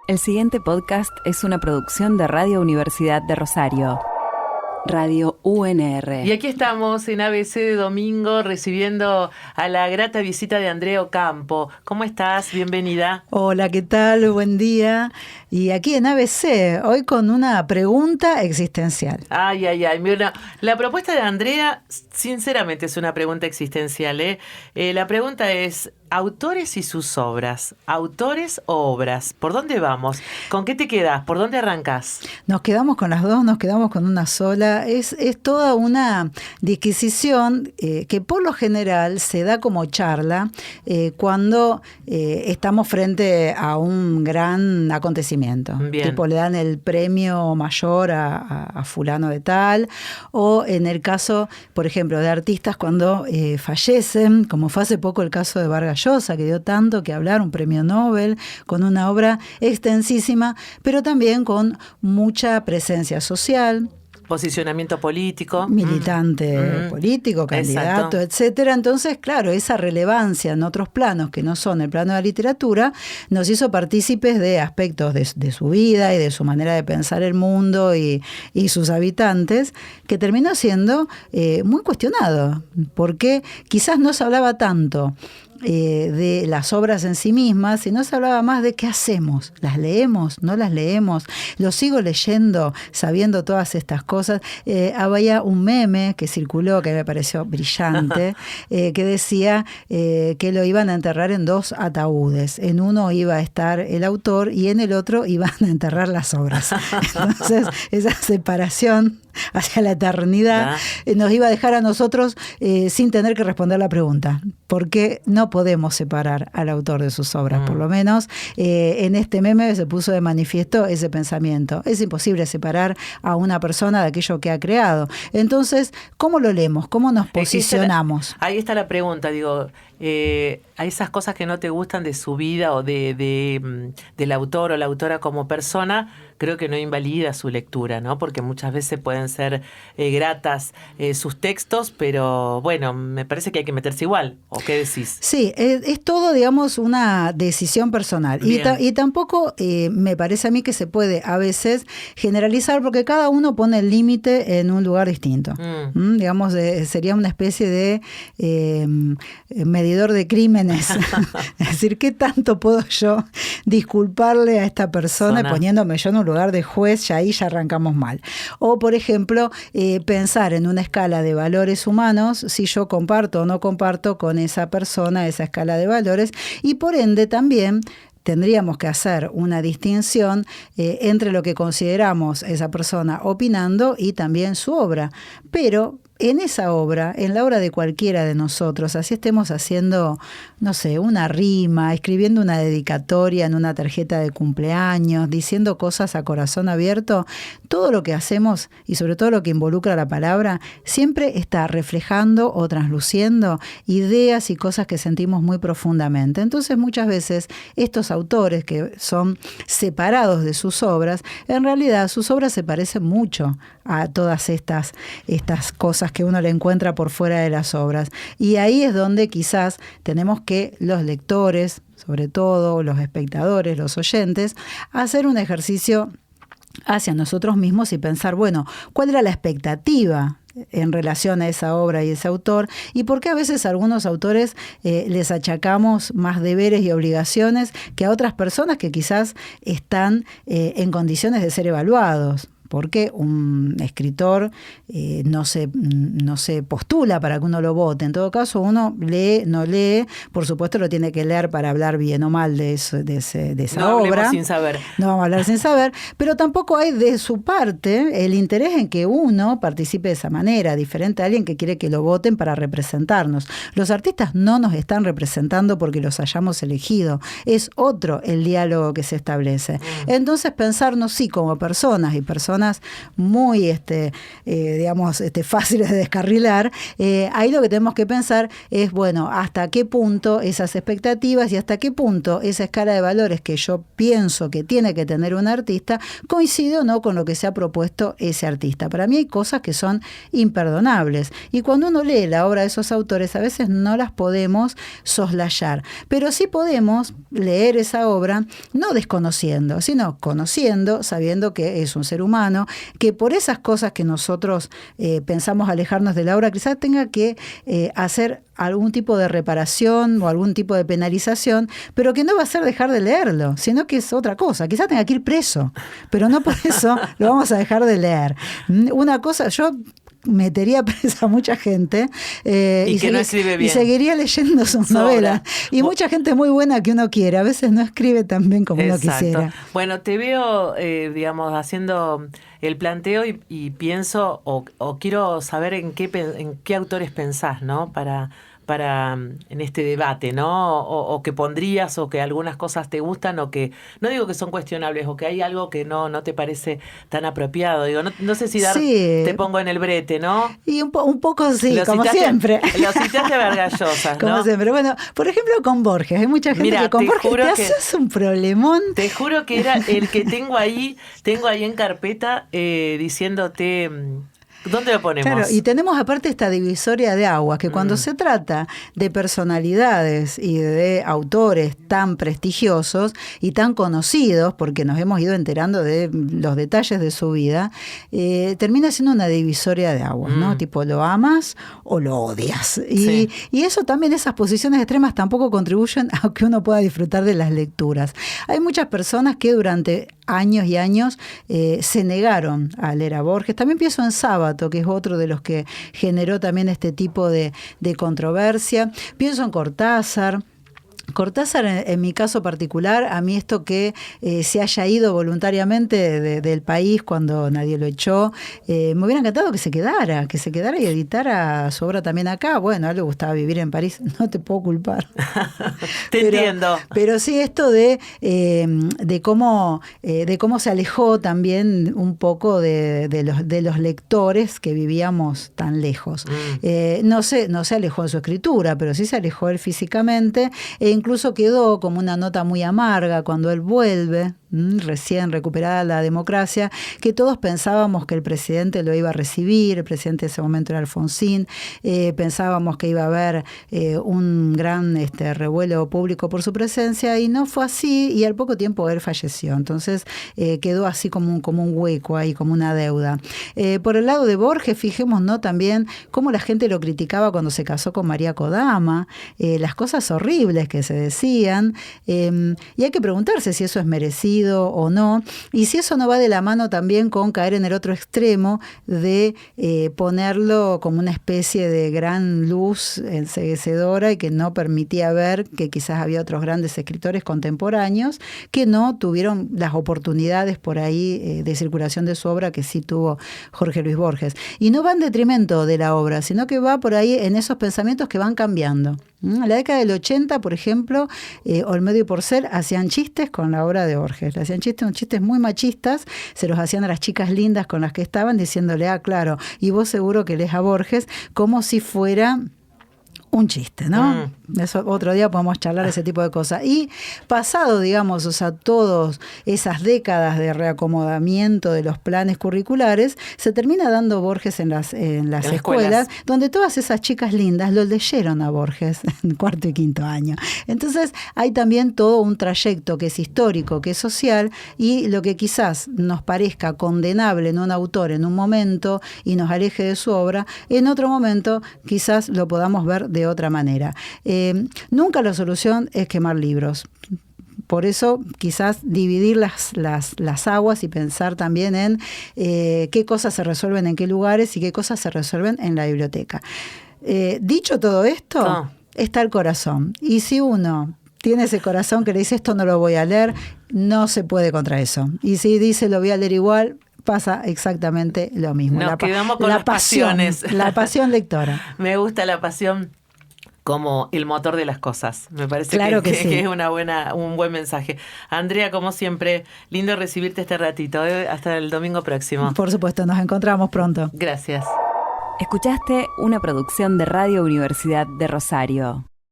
El siguiente podcast es una producción de Radio Universidad de Rosario. Radio UNR. Y aquí estamos en ABC de domingo recibiendo a la grata visita de Andrea Ocampo. ¿Cómo estás? Bienvenida. Hola, ¿qué tal? Buen día. Y aquí en ABC, hoy con una pregunta existencial. Ay. Mira, la propuesta de Andrea, sinceramente, es una pregunta existencial, ¿eh? La pregunta es, autores y sus obras. ¿Autores o obras? ¿Por dónde vamos? ¿Con qué te quedas? ¿Por dónde arrancás? Nos quedamos con las dos, nos quedamos con una sola. Es toda una disquisición que por lo general se da como charla cuando estamos frente a un gran acontecimiento. Bien. Tipo, le dan el premio mayor a fulano de tal, o en el caso, por ejemplo, de artistas cuando fallecen, como fue hace poco el caso de Vargas Llosa, que dio tanto que hablar, un premio Nobel, con una obra extensísima, pero también con mucha presencia social. Posicionamiento político. Militante político, candidato, etcétera. Entonces, claro, esa relevancia en otros planos que no son el plano de la literatura nos hizo partícipes de aspectos de su vida y de su manera de pensar el mundo y sus habitantes, que terminó siendo muy cuestionado, porque quizás no se hablaba tanto de las obras en sí mismas, sino se hablaba más de qué hacemos, las leemos, no las leemos, lo sigo leyendo, sabiendo todas estas cosas. Había un meme que circuló que me pareció brillante, que decía que lo iban a enterrar en dos ataúdes, en uno iba a estar el autor y en el otro iban a enterrar las obras. Entonces esa separación hacia la eternidad nos iba a dejar a nosotros sin tener que responder la pregunta, porque no podemos separar al autor de sus obras. Por lo menos en este meme se puso de manifiesto ese pensamiento. Es imposible separar a una persona de aquello que ha creado. Entonces, ¿cómo lo leemos? ¿Cómo nos posicionamos? Ahí está la pregunta, digo, a esas cosas que no te gustan de su vida o del autor o la autora como persona, creo que no invalida su lectura, ¿no? Porque muchas veces pueden ser gratas sus textos, pero bueno, me parece que hay que meterse igual. ¿O qué decís? Sí, es todo, digamos, una decisión personal. Y tampoco me parece a mí que se puede a veces generalizar, porque cada uno pone el límite en un lugar distinto. Digamos, sería una especie de medidor de crímenes. Es decir, ¿qué tanto puedo yo disculparle a esta persona poniéndome yo en un lugar de juez? Ya ahí ya arrancamos mal. O, por ejemplo, pensar en una escala de valores humanos, si yo comparto o no comparto con esa persona esa escala de valores, y por ende también tendríamos que hacer una distinción entre lo que consideramos esa persona opinando y también su obra. Pero en esa obra, en la obra de cualquiera de nosotros, así estemos haciendo, no sé, una rima, escribiendo una dedicatoria en una tarjeta de cumpleaños, diciendo cosas a corazón abierto, todo lo que hacemos y sobre todo lo que involucra la palabra, siempre está reflejando o transluciendo ideas y cosas que sentimos muy profundamente. Entonces, muchas veces estos autores que son separados de sus obras, en realidad sus obras se parecen mucho a todas estas cosas que uno le encuentra por fuera de las obras. Y ahí es donde quizás tenemos que los lectores, sobre todo los espectadores, los oyentes, hacer un ejercicio hacia nosotros mismos y pensar, bueno, ¿cuál era la expectativa en relación a esa obra y ese autor? ¿Y por qué a veces a algunos autores les achacamos más deberes y obligaciones que a otras personas que quizás están en condiciones de ser evaluados? Porque un escritor no se postula para que uno lo vote. En todo caso, uno lee, no lee, por supuesto lo tiene que leer para hablar bien o mal de esa no obra. No sin saber. No vamos a hablar sin saber, pero tampoco hay de su parte el interés en que uno participe de esa manera, diferente a alguien que quiere que lo voten para representarnos. Los artistas no nos están representando porque los hayamos elegido. Es otro el diálogo que se establece. Entonces, pensarnos sí como personas y personas personas muy, digamos, fáciles de descarrilar, ahí lo que tenemos que pensar es, bueno, hasta qué punto esas expectativas y hasta qué punto esa escala de valores que yo pienso que tiene que tener un artista coincide o no con lo que se ha propuesto ese artista. Para mí hay cosas que son imperdonables y cuando uno lee la obra de esos autores a veces no las podemos soslayar, pero sí podemos leer esa obra no desconociendo, sino conociendo, sabiendo que es un ser humano, que por esas cosas que nosotros pensamos alejarnos de la obra, quizás tenga que hacer algún tipo de reparación o algún tipo de penalización, pero que no va a ser dejar de leerlo, sino que es otra cosa. Quizás tenga que ir preso, pero no por eso lo vamos a dejar de leer. Una cosa, yo metería presa a mucha gente y que no escribe bien. Y seguiría leyendo sus novelas. Y mucha gente muy buena que uno quiere, a veces no escribe tan bien como uno quisiera. Bueno, te veo, digamos, haciendo el planteo y pienso, o quiero saber en qué autores pensás, ¿no? Para en este debate, ¿no? O que pondrías, o que algunas cosas te gustan, o que, no digo que son cuestionables, o que hay algo que no te parece tan apropiado. Digo, no sé si te pongo en el brete, ¿no? Y un poco sí, como siempre. Lo citaste a Vargallosas, ¿no? Como siempre. Bueno, por ejemplo, con Borges. Hay mucha gente que con Borges te haces un problemón. Te juro que era el que tengo ahí en carpeta diciéndote... ¿Dónde lo ponemos? Claro, y tenemos aparte esta divisoria de aguas, que cuando se trata de personalidades y de autores tan prestigiosos y tan conocidos, porque nos hemos ido enterando de los detalles de su vida, termina siendo una divisoria de aguas, ¿no? Tipo, lo amas o lo odias. Y eso también, esas posiciones extremas tampoco contribuyen a que uno pueda disfrutar de las lecturas. Hay muchas personas que durante años y años se negaron a leer a Borges. También pienso en Sábato, que es otro de los que generó también este tipo de controversia. Pienso en Cortázar. Cortázar, en mi caso particular, a mí esto que se haya ido voluntariamente del país cuando nadie lo echó, me hubiera encantado que se quedara y editara su obra también acá. Bueno, a él le gustaba vivir en París, no te puedo culpar. Entiendo. Pero sí esto de cómo se alejó también un poco de los lectores que vivíamos tan lejos. No se alejó en su escritura, pero sí se alejó él físicamente, incluso quedó como una nota muy amarga cuando él vuelve, recién recuperada la democracia, que todos pensábamos que el presidente lo iba a recibir. El presidente de ese momento era Alfonsín. Pensábamos que iba a haber un gran revuelo público por su presencia, y no fue así, y al poco tiempo él falleció. Entonces quedó así como un hueco ahí, como una deuda. Por el lado de Borges, fijémonos también cómo la gente lo criticaba cuando se casó con María Kodama, las cosas horribles que se decían, y hay que preguntarse si eso es merecido o no, y si eso no va de la mano también con caer en el otro extremo de ponerlo como una especie de gran luz enceguecedora y que no permitía ver que quizás había otros grandes escritores contemporáneos que no tuvieron las oportunidades por ahí de circulación de su obra que sí tuvo Jorge Luis Borges. Y no va en detrimento de la obra, sino que va por ahí en esos pensamientos que van cambiando. En la década del 80, por ejemplo, Olmedo y Porcel hacían chistes con la obra de Borges. Le hacían chistes muy machistas, se los hacían a las chicas lindas con las que estaban, diciéndole, claro, y vos seguro que lees a Borges, como si fuera un chiste, ¿no? Eso, otro día podemos charlar ese tipo de cosas. Y pasado, digamos, todas esas décadas de reacomodamiento de los planes curriculares, se termina dando Borges en las escuelas, donde todas esas chicas lindas lo leyeron a Borges en cuarto y quinto año. Entonces, hay también todo un trayecto que es histórico, que es social, y lo que quizás nos parezca condenable en un autor en un momento y nos aleje de su obra, en otro momento quizás lo podamos ver de otra manera. Nunca la solución es quemar libros. Por eso quizás dividir las aguas y pensar también en qué cosas se resuelven en qué lugares y qué cosas se resuelven en la biblioteca. Dicho todo esto, está el corazón. Y si uno tiene ese corazón que le dice esto no lo voy a leer, no se puede contra eso. Y si dice lo voy a leer igual, pasa exactamente lo mismo. Nos quedamos con las pasiones. La pasión lectora. Me gusta la pasión. como el motor de las cosas. Me parece claro que sí. que es un buen mensaje. Andrea, como siempre, lindo recibirte este ratito. Hasta el domingo próximo. Por supuesto, nos encontramos pronto. Gracias. Escuchaste una producción de Radio Universidad de Rosario.